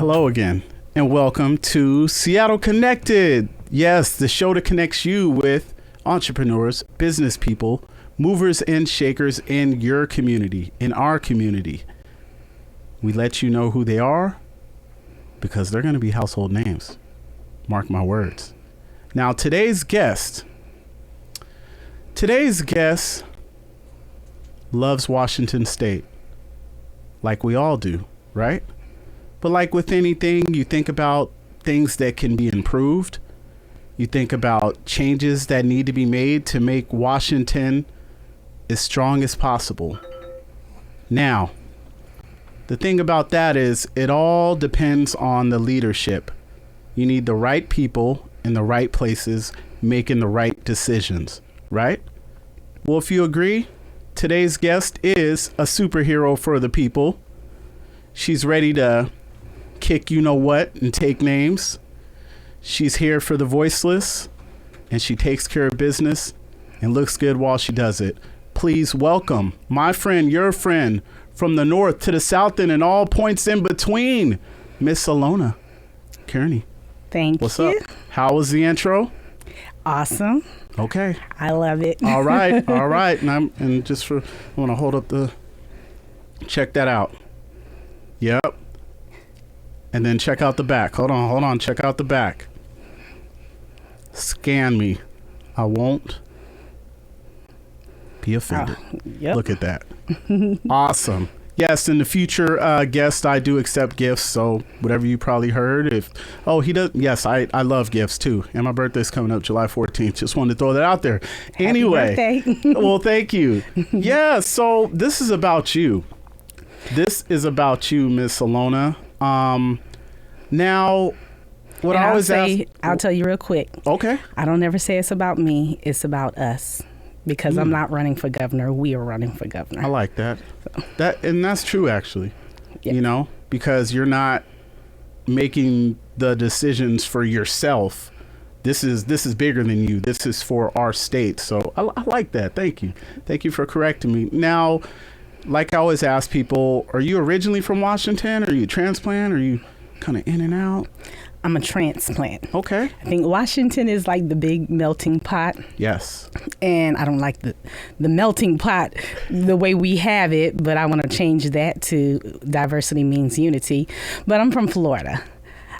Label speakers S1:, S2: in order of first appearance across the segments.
S1: Hello again, and welcome to Seattle Connected. Yes, the show that connects you with entrepreneurs, business people, movers and shakers in your community, in our community. We let you know who they are because they're going to be household names. Mark my words. Now, today's guest loves Washington State, like we all do, right? But like with anything, you think about things that can be improved. You think about changes that need to be made to make Washington as strong as possible. Now, the thing about that is it all depends on the leadership. You need the right people in the right places making the right decisions, right? Well, if you agree, today's guest is a superhero for the people. She's ready to kick you know what and take names. She's here for the voiceless, and she takes care of business and looks good while she does it. Please welcome my friend, your friend, from the north to the south and in all points in between, Miss EL'ona Kearney.
S2: Thank you.
S1: What's up? How was the intro?
S2: Awesome.
S1: Okay.
S2: I love it.
S1: All right. All right. And I want to hold up check that out. Yep. And then check out the back. Hold on. Check out the back. Scan me. I won't be offended.
S2: Yep.
S1: Look at that. Awesome. Yes, in the future guests, I do accept gifts. So whatever you probably heard, he does. Yes, I love gifts too. And my birthday's coming up July 14th. Just wanted to throw that out there. Anyway, well, thank you. Yeah. So this is about you. This is about you, Miss EL'ona. Now, what I always ask.
S2: I'll tell you real quick.
S1: Okay.
S2: I don't ever say it's about me. It's about us. Because I'm not running for governor. We are running for governor.
S1: I like that. And that's true, actually.
S2: Yep.
S1: You know, because you're not making the decisions for yourself. This is bigger than you. This is for our state. So I like that. Thank you. Thank you for correcting me. Now, like I always ask people, are you originally from Washington? Are you a transplant? Are you kind of in and out?
S2: I'm a transplant.
S1: Okay.
S2: I think Washington is like the big melting pot.
S1: Yes.
S2: And I don't like the melting pot the way we have it, but I want to change that to diversity means unity. But I'm from Florida.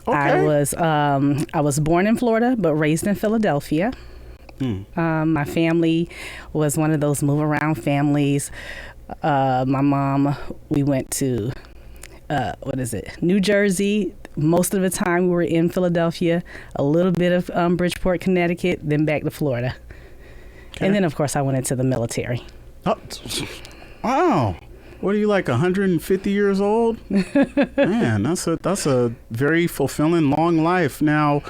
S2: Okay. I was born in Florida, but raised in Philadelphia. My family was one of those move around families. My mom, we went to New Jersey. Most of the time we were in Philadelphia, a little bit of Bridgeport, Connecticut, then back to Florida. Okay. And then, of course, I went into the military.
S1: Oh, wow. What are you, like 150 years old? Man, that's a very fulfilling, long life. Now,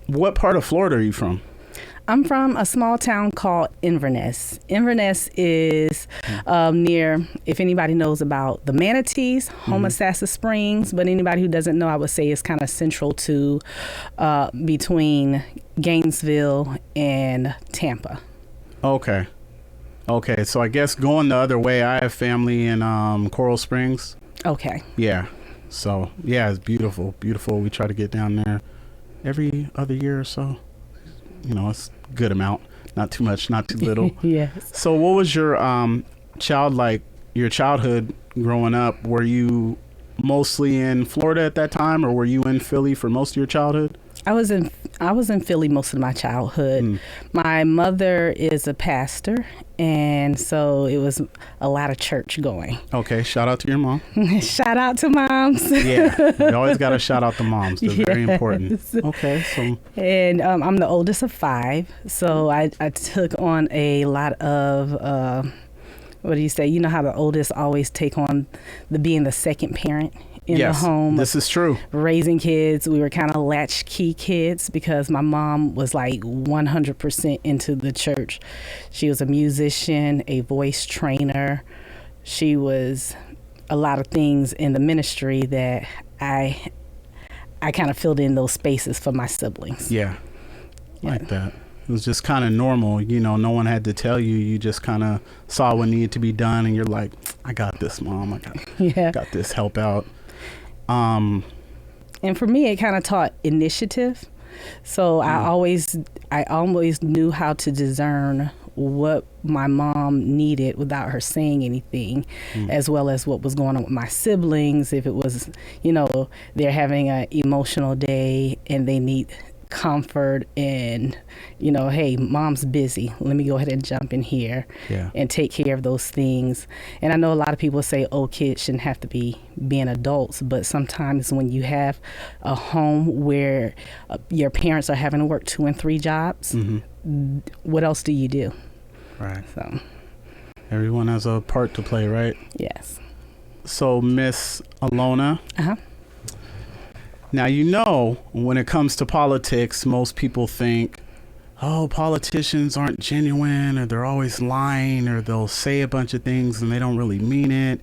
S1: what part of Florida are you from?
S2: I'm from a small town called Inverness. Inverness is near, if anybody knows about the manatees, Homosassa Springs, but anybody who doesn't know, I would say it's kind of central to between Gainesville and Tampa.
S1: Okay. So I guess going the other way, I have family in Coral Springs.
S2: Okay.
S1: Yeah. So, yeah, it's beautiful. Beautiful. We try to get down there every other year or so. You know, it's a good amount, not too much, not too little.
S2: Yes.
S1: So what was your your childhood growing up? Were you mostly in Florida at that time, or were you in Philly for most of your childhood?
S2: I was in Philly most of my childhood. My mother is a pastor, and so it was a lot of church going.
S1: Okay, shout out to your mom.
S2: Shout out to moms.
S1: Yeah, you always got to shout out the moms. They're very important. Okay, so. And
S2: I'm the oldest of 5, so I took on a lot of, what do you say? You know how the oldest always take on being the second parent in the home.
S1: This is true.
S2: Raising kids. We were kind of latchkey kids because my mom was like 100% into the church. She was a musician, a voice trainer. She was a lot of things in the ministry that I kind of filled in those spaces for my siblings.
S1: Yeah. Like that. It was just kind of normal, you know, no one had to tell you. You just kind of saw what needed to be done and you're like, I got this, Mom. I got this, help out.
S2: And for me, it kind of taught initiative. So I always knew how to discern what my mom needed without her saying anything, as well as what was going on with my siblings. If it was, they're having an emotional day and they need comfort and, hey, mom's busy. Let me go ahead and jump in here and take care of those things. And I know a lot of people say, oh, kids shouldn't have to be being adults. But sometimes when you have a home where your parents are having to work 2 and 3 jobs, what else do you do?
S1: Right.
S2: So
S1: everyone has a part to play, right?
S2: Yes.
S1: So Miss EL'ona. Now, when it comes to politics, most people think, oh, politicians aren't genuine, or they're always lying, or they'll say a bunch of things and they don't really mean it.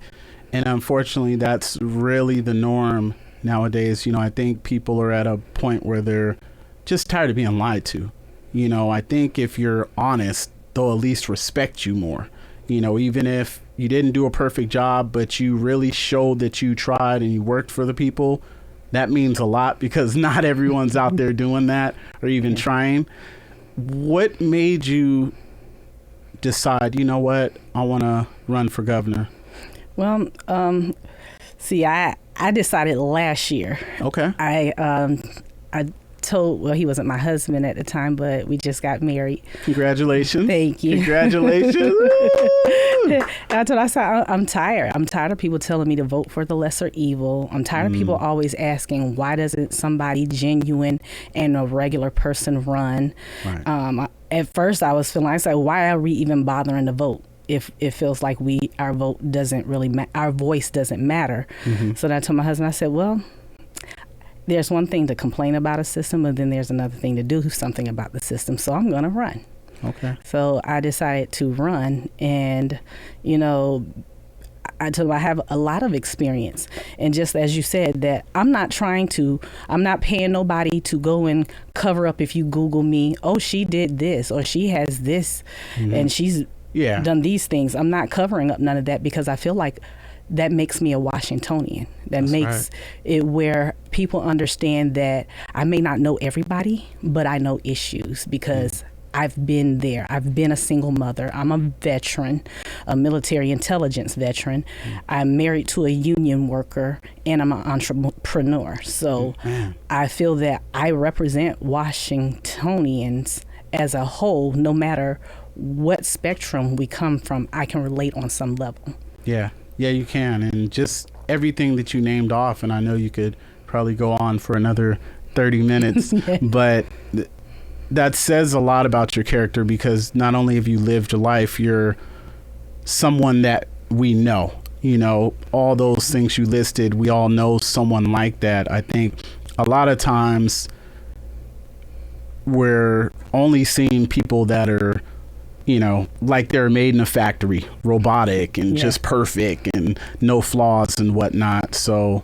S1: And unfortunately, that's really the norm nowadays. I think people are at a point where they're just tired of being lied to. I think if you're honest, they'll at least respect you more. Even if you didn't do a perfect job, but you really showed that you tried and you worked for the people, that means a lot, because not everyone's out there doing that or even trying. What made you decide, I want to run for governor?
S2: Well, I decided last year.
S1: Okay.
S2: I told, he wasn't my husband at the time, but we just got married.
S1: Congratulations.
S2: Thank you.
S1: Congratulations.
S2: And I said, I'm tired. I'm tired of people telling me to vote for the lesser evil. I'm tired of people always asking, why doesn't somebody genuine and a regular person run? Right. At first I was feeling, I said, why are we even bothering to vote? If it feels like our vote doesn't really our voice doesn't matter. So then I told my husband, I said, well, there's one thing to complain about a system, but then there's another thing to do something about the system. So I'm going to run.
S1: Okay.
S2: So I decided to run, and, I told him I have a lot of experience. And just as you said, that I'm not paying nobody to go and cover up. If you Google me, oh, she did this, or she has this, and she's done these things. I'm not covering up none of that, because I feel like that makes me a Washingtonian. That's makes it where people understand that I may not know everybody, but I know issues, because I've been there. I've been a single mother. I'm a veteran, a military intelligence veteran. I'm married to a union worker, and I'm an entrepreneur. So I feel that I represent Washingtonians as a whole. No matter what spectrum we come from, I can relate on some level. Yeah, you can. And just everything that you named off, and I know you could probably go on for another 30 minutes, but that says a lot about your character, because not only have you lived a life, you're someone that we know. All those things you listed, we all know someone like that. I think a lot of times we're only seeing people that are, like they're made in a factory, robotic and just perfect and no flaws and whatnot. So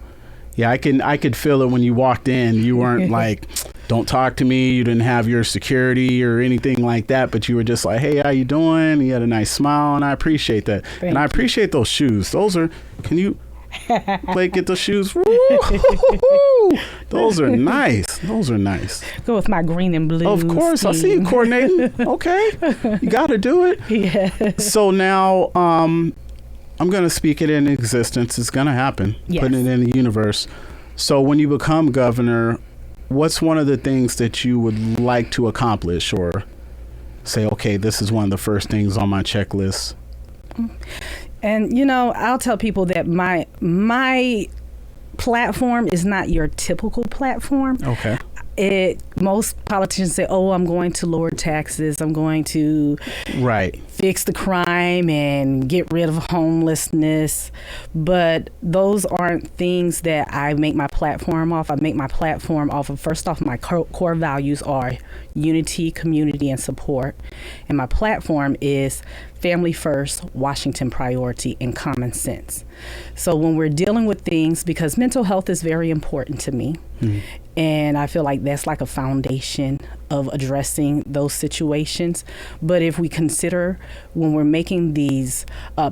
S2: I could feel it when you walked in. You weren't like, don't talk to me. You didn't have your security or anything like that, but you were just like, hey, how you doing? You had a nice smile, and I appreciate that. And I appreciate those shoes. Can you get those shoes? Those are nice. Go with my green and blue.
S1: Of course, I see you coordinating. Okay, you got to do it.
S2: Yeah.
S1: So now, I'm going to speak it in existence. It's going to happen.
S2: Yes.
S1: Putting it in the universe. So when you become governor, what's one of the things that you would like to accomplish, or say, okay, this is one of the first things on my checklist?
S2: And, I'll tell people that my platform is not your typical platform.
S1: Okay.
S2: Most politicians say, oh, I'm going to lower taxes. I'm going to fix the crime and get rid of homelessness. But those aren't things that I make my platform off. I make my platform off of, first off, my core values are unity, community, and support. And my platform is family first, Washington priority, and common sense. So when we're dealing with things, because mental health is very important to me, and I feel like that's like a foundation of addressing those situations. But if we consider when we're making these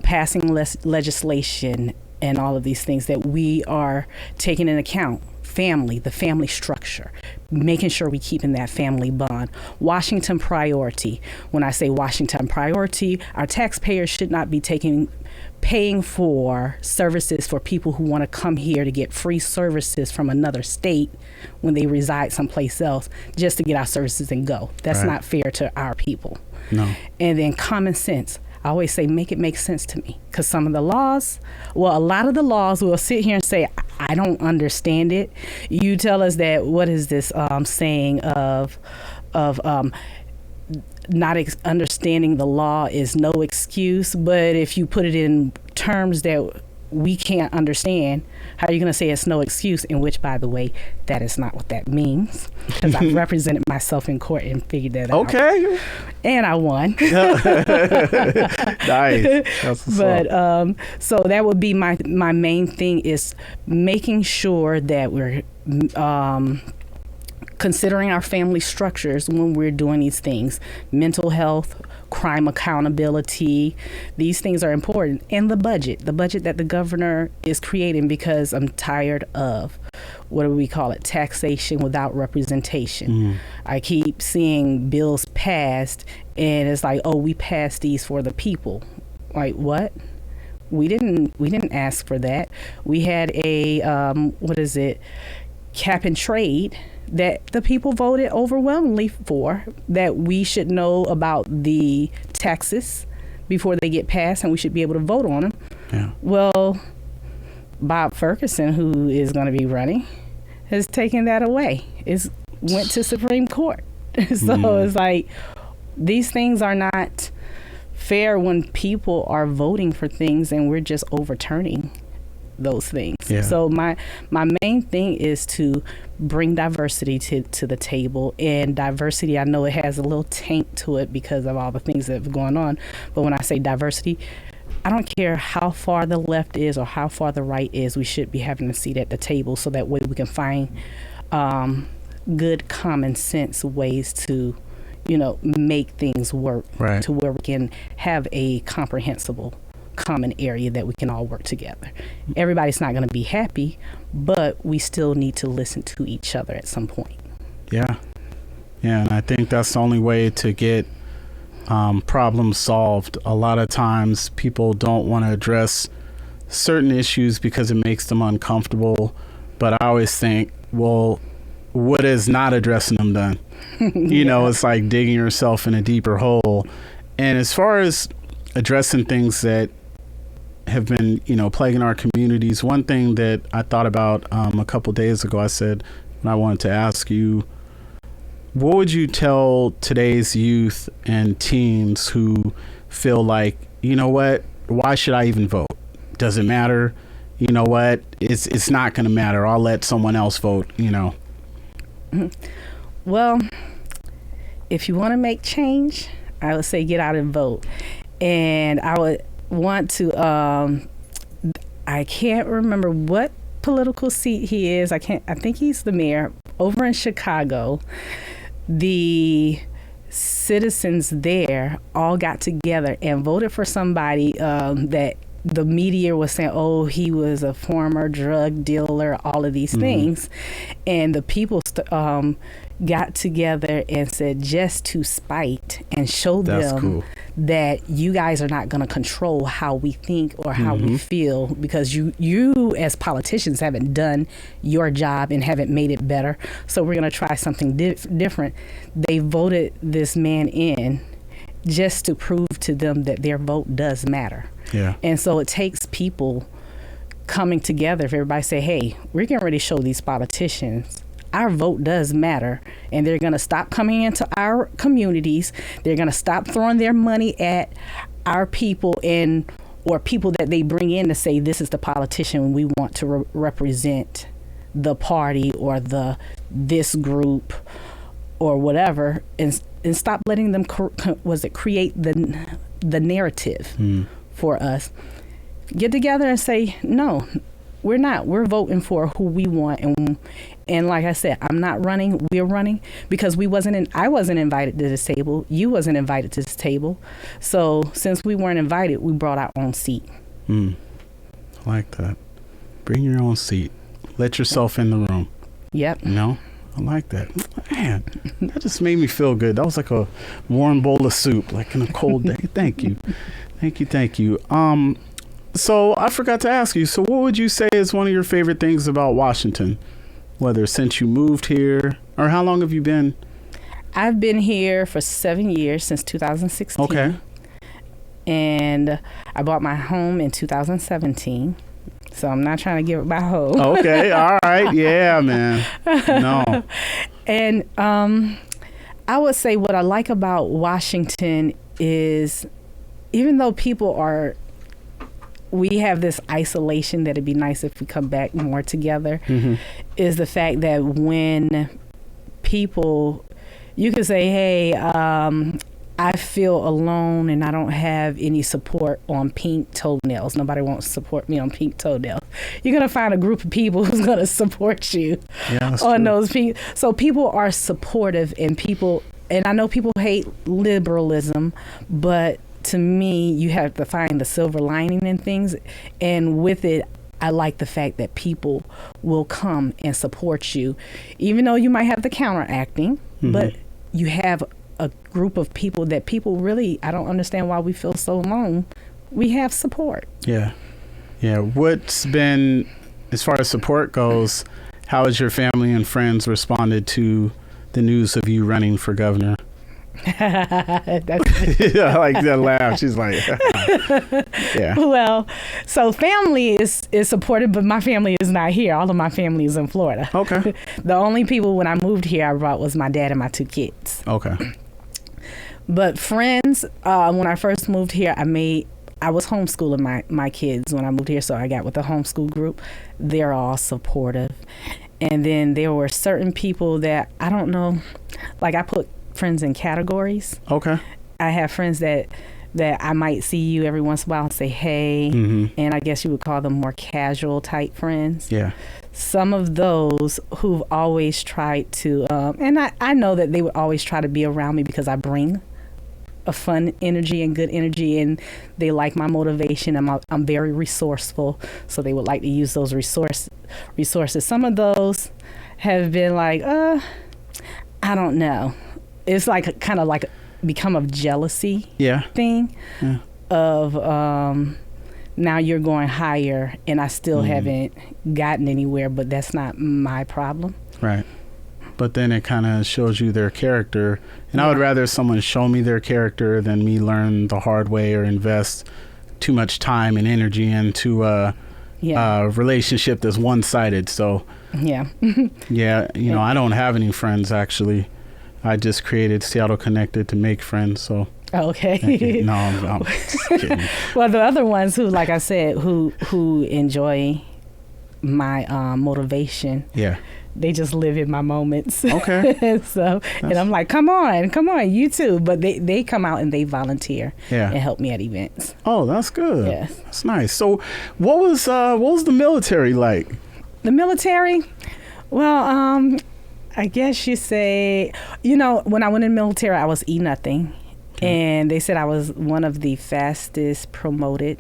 S2: passing legislation and all of these things, that we are taking into account family, the family structure, making sure we keep in that family bond. Washington priority. When I say Washington priority, our taxpayers should not be paying for services for people who want to come here to get free services from another state when they reside someplace else just to get our services and go. That's not fair to our people.
S1: No.
S2: And then common sense. I always say, make it make sense to me. Because some of the laws, well, a lot of the laws, we'll sit here and say, I don't understand it. You tell us that, what is this saying of not understanding the law is no excuse. But if you put it in terms that we can't understand, how are you going to say it's no excuse? In which, by the way, that is not what that means, because I've represented myself in court and figured that out.
S1: Okay.
S2: And I won.
S1: Nice.
S2: But so that would be my main thing, is making sure that we're considering our family structures when we're doing these things. Mental health, crime accountability, these things are important. And the budget that the governor is creating, because I'm tired of, what do we call it, taxation without representation. I keep seeing bills passed and it's like, oh, we passed these for the people. Like, what? We didn't ask for that. We had a cap and trade that the people voted overwhelmingly for, that we should know about the taxes before they get passed and we should be able to vote on them.
S1: Yeah.
S2: Well, Bob Ferguson, who is going to be running, has taken that away. Went to Supreme Court. So it's like, these things are not fair when people are voting for things and we're just overturning those things. Yeah. So my main thing is to bring diversity to the table. And diversity, I know it has a little taint to it because of all the things that have gone on. But when I say diversity, I don't care how far the left is or how far the right is, we should be having a seat at the table, so that way we can find good common sense ways to, make things work, to where we can have a comprehensible common area that we can all work together. Everybody's not going to be happy, but we still need to listen to each other at some point.
S1: Yeah, and I think that's the only way to get problems solved. A lot of times people don't want to address certain issues because it makes them uncomfortable, but I always think, well, what is not addressing them done? It's like digging yourself in a deeper hole. And as far as addressing things that have been, plaguing our communities, one thing that I thought about a couple days ago, I said, and I wanted to ask you, what would you tell today's youth and teens who feel like, what, why should I even vote? Does it matter? You know what? It's not going to matter. I'll let someone else vote,
S2: Well, if you want to make change, I would say get out and vote. And I would want to, I can't remember what political seat he is. I think he's the mayor over in Chicago. The citizens there all got together and voted for somebody that the media was saying, oh, he was a former drug dealer, all of these things. And the people got together and said, just to spite and show them that you guys are not going to control how we think or how we feel, because you as politicians haven't done your job and haven't made it better. So we're going to try something different. They voted this man in just to prove to them that their vote does matter.
S1: Yeah.
S2: And so it takes people coming together. If everybody say, hey, we're getting ready to show these politicians our vote does matter, and they're going to stop coming into our communities. They're going to stop throwing their money at our people or people that they bring in to say, this is the politician we want to represent the party or this group or whatever, and stop letting them create the narrative for us. Get together and say, no, we're not. We're voting for who we want. And like I said, I'm not running. We're running because I wasn't invited to this table. You wasn't invited to this table. So since we weren't invited, we brought our own seat.
S1: I like that. Bring your own seat. Let yourself in the room.
S2: Yep.
S1: No, I like that. Man, that just made me feel good. That was like a warm bowl of soup, like in a cold day. Thank you. Thank you. So I forgot to ask you, so what would you say is one of your favorite things about Washington? Whether since you moved here, or how long have you been?
S2: I've been here for 7 years, since 2016.
S1: Okay.
S2: And I bought my home in 2017. So I'm not trying to give up my home.
S1: Okay. All right. Yeah, man. No.
S2: And I would say what I like about Washington is, even though we have this isolation that it'd be nice if we come back more together, is the fact that when people, you can say, hey, I feel alone and I don't have any support on pink toenails. Nobody wants to support me on pink toenails. You're going to find a group of people who's going to support you on those pink. So people are supportive, and I know people hate liberalism, but to me, you have to find the silver lining in things. And with it, I like the fact that people will come and support you, even though you might have the counteracting, but you have a group of people that people really, I don't understand why we feel so alone. We have support. Yeah. What's been, as far as support goes, how has your family and friends responded to the news of you running for governor? I like that laugh. She's like, yeah. Well, so family is supportive, but my family is not here. All of my family is in Florida.
S1: Okay.
S2: The only people when I moved here I brought was my dad and my 2 kids.
S1: Okay.
S2: But friends, when I first moved here, I was homeschooling my kids when I moved here, so I got with the homeschool group. They're all supportive. And then there were certain people that I don't know, like I put friends in categories.
S1: Okay.
S2: I have friends that I might see you every once in a while and say, hey, and I guess you would call them more casual type friends.
S1: Yeah.
S2: Some of those who've always tried to, and I know that they would always try to be around me because I bring a fun energy and good energy, and they like my motivation. I'm very resourceful, so they would like to use those resources. Some of those have been like, I don't know. It's like kind of like become a jealousy thing of now you're going higher and I still haven't gotten anywhere, but that's not my problem.
S1: Right. But then it kind of shows you their character. And I would rather someone show me their character than me learn the hard way or invest too much time and energy into a relationship that's one-sided. So,
S2: yeah,
S1: you know, I don't have any friends, actually. I just created Seattle Connected to make friends. So.
S2: Okay.
S1: No, I'm just kidding.
S2: Well, the other ones who, like I said, who enjoy my motivation.
S1: Yeah.
S2: They just live in my moments.
S1: Okay.
S2: And I'm like, come on, you too. But they come out and they volunteer and help me at events.
S1: Oh, that's good.
S2: Yes.
S1: That's nice. So what was the military like?
S2: The military? Well, I guess you say, you know, when I went in the military, I was E-nothing. Okay. And they said I was one of the fastest promoted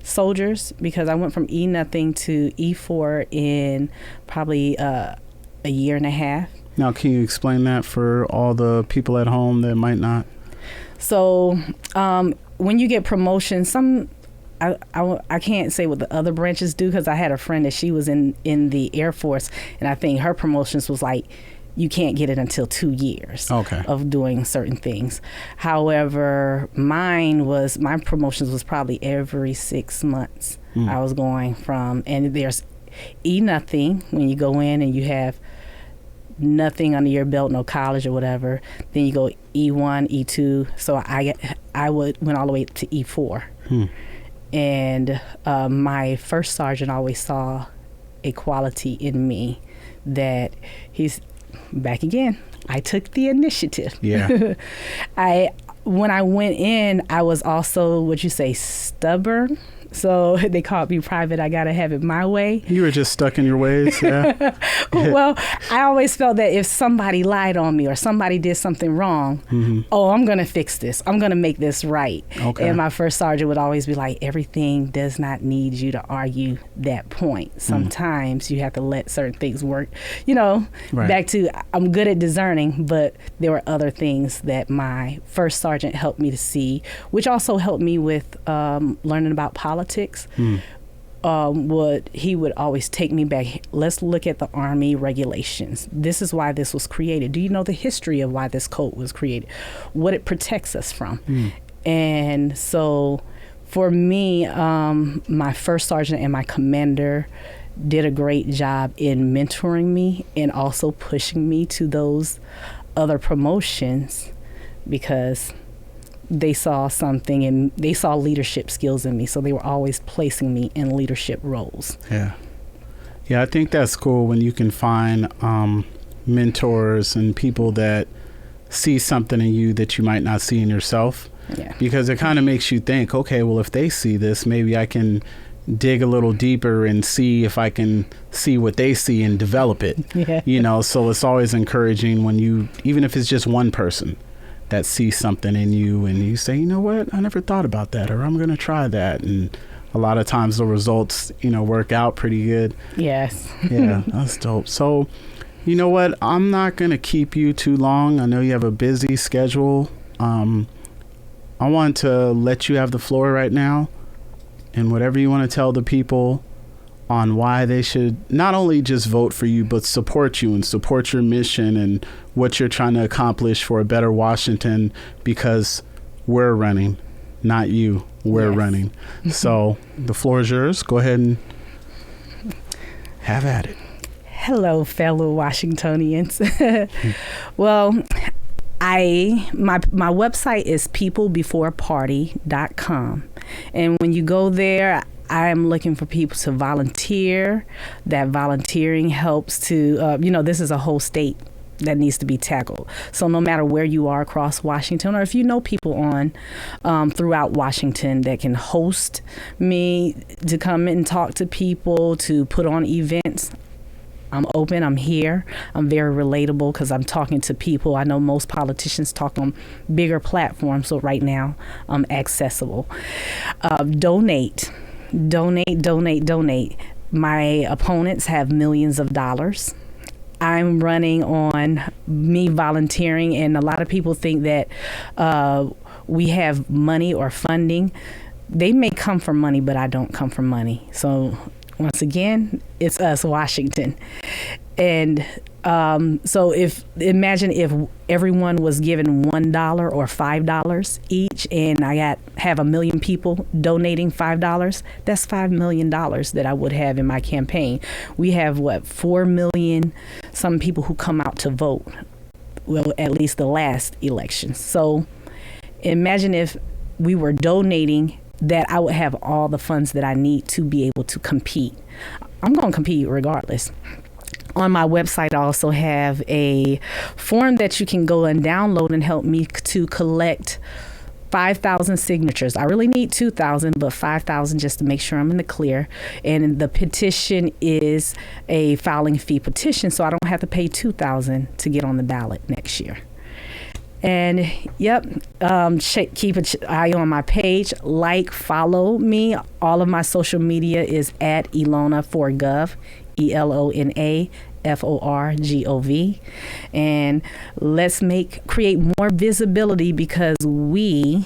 S2: soldiers because I went from E-nothing to E4 in probably a year and a half. Now,
S1: can you explain that for all the people at home that might not?
S2: So when you get promotions, I can't say what the other branches do because I had a friend that she was in the Air Force, and I think her promotions was like, you can't get it until 2 years of doing certain things. However, my promotions was probably every 6 months. I was going from, and there's E-nothing when you go in and you have nothing under your belt, no college or whatever. Then you go E1, E2. So I went all the way to E4. And my first sergeant always saw a quality in me that he's back again. I took the initiative.
S1: Yeah.
S2: When I went in, I was also, would you say, stubborn So they called me private. I got to have it my way.
S1: You were just stuck in your ways. Yeah.
S2: Well, I always felt that if somebody lied on me or somebody did something wrong, oh, I'm going to fix this. I'm going to make this right.
S1: Okay.
S2: And my first sergeant would always be like, everything does not need you to argue that point. Sometimes you have to let certain things work. Back to, I'm good at discerning, but there were other things that my first sergeant helped me to see, which also helped me with learning about politics. He would always take me back. Let's look at the Army regulations. This is why this was created. Do you know the history of why this code was created? What it protects us from? And so for me, my first sergeant and my commander did a great job in mentoring me and also pushing me to those other promotions, because they saw something and they saw leadership skills in me. So they were always placing me in leadership roles.
S1: Yeah. Yeah, I think that's cool when you can find mentors and people that see something in you that you might not see in yourself.
S2: Yeah.
S1: Because it kind of makes you think, okay, well, if they see this, maybe I can dig a little deeper and see if I can see what they see and develop it.
S2: Yeah.
S1: So it's always encouraging when even if it's just one person that sees something in you and you say, you know what, I never thought about that, or I'm going to try that. And a lot of times the results, work out pretty good.
S2: Yes.
S1: Yeah, that's dope. So, you know what, I'm not going to keep you too long. I know you have a busy schedule. I want to let you have the floor right now, and whatever you want to tell the people on why they should not only just vote for you, but support you and support your mission and what you're trying to accomplish for a better Washington, because we're running, not you. We're running. So the floor is yours. Go ahead and have at it.
S2: Hello, fellow Washingtonians. Well, my website is peoplebeforeparty.com. And when you go there, I'm looking for people to volunteer. That volunteering helps to, this is a whole state that needs to be tackled. So no matter where you are across Washington, or if you know people throughout Washington that can host me to come and talk to people, to put on events, I'm open. I'm here. I'm very relatable because I'm talking to people. I know most politicians talk on bigger platforms, so right now I'm accessible. Donate. My opponents have millions of dollars. I'm running on me volunteering, and a lot of people think that we have money or funding. They may come from money, but I don't come from money. So once again, it's us, Washington. And so imagine if everyone was given $1 or $5 each, and I have 1 million people donating $5, that's $5 million that I would have in my campaign. We have 4 million some people who come out to vote, well, at least the last election. So imagine if we were donating that, I would have all the funds that I need to be able to compete. I'm going to compete regardless. On my website, I also have a form that you can go and download and help me to collect 5,000 signatures. I really need 2,000, but 5,000 just to make sure I'm in the clear. And the petition is a filing fee petition, so I don't have to pay 2,000 to get on the ballot next year. And keep an eye on my page, follow me. All of my social media is at EL'ona for Gov, EL'ona FORGOV. And let's create more visibility, because we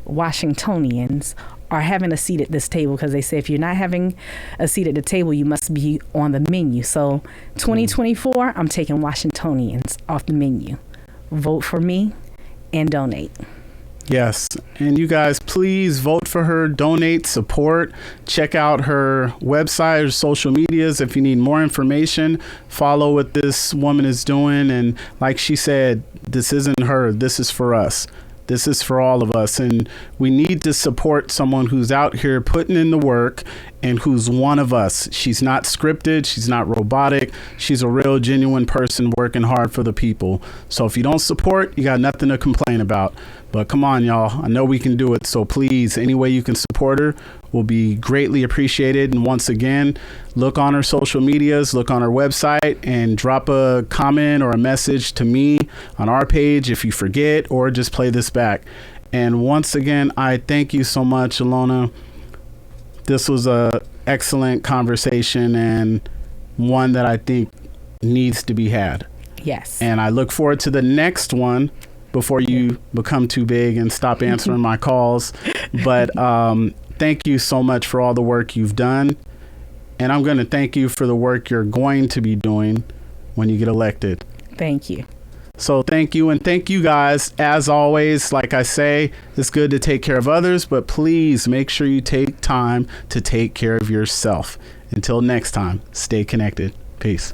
S2: Washingtonians are having a seat at this table, because they say if you're not having a seat at the table, you must be on the menu. So 2024, I'm taking Washingtonians off the menu. Vote for me and donate.
S1: Yes. And you guys, please vote for her, donate, support. Check out her website or social medias if you need more information. Follow what this woman is doing. And like she said, this isn't her. This is for us. This is for all of us. And we need to support someone who's out here putting in the work and who's one of us. She's not scripted. She's not robotic. She's a real, genuine person working hard for the people. So if you don't support, you got nothing to complain about. But come on, y'all. I know we can do it. So please, any way you can support her will be greatly appreciated. And once again, look on her social medias, look on her website, and drop a comment or a message to me on our page if you forget, or just play this back. And once again, I thank you so much, EL'ona. This was a excellent conversation, and one that I think needs to be had.
S2: Yes.
S1: And I look forward to the next one before you become too big and stop answering my calls. But thank you so much for all the work you've done. And I'm going to thank you for the work you're going to be doing when you get elected.
S2: Thank you.
S1: So thank you. And thank you guys. As always, like I say, it's good to take care of others, but please make sure you take time to take care of yourself. Until next time, stay connected. Peace.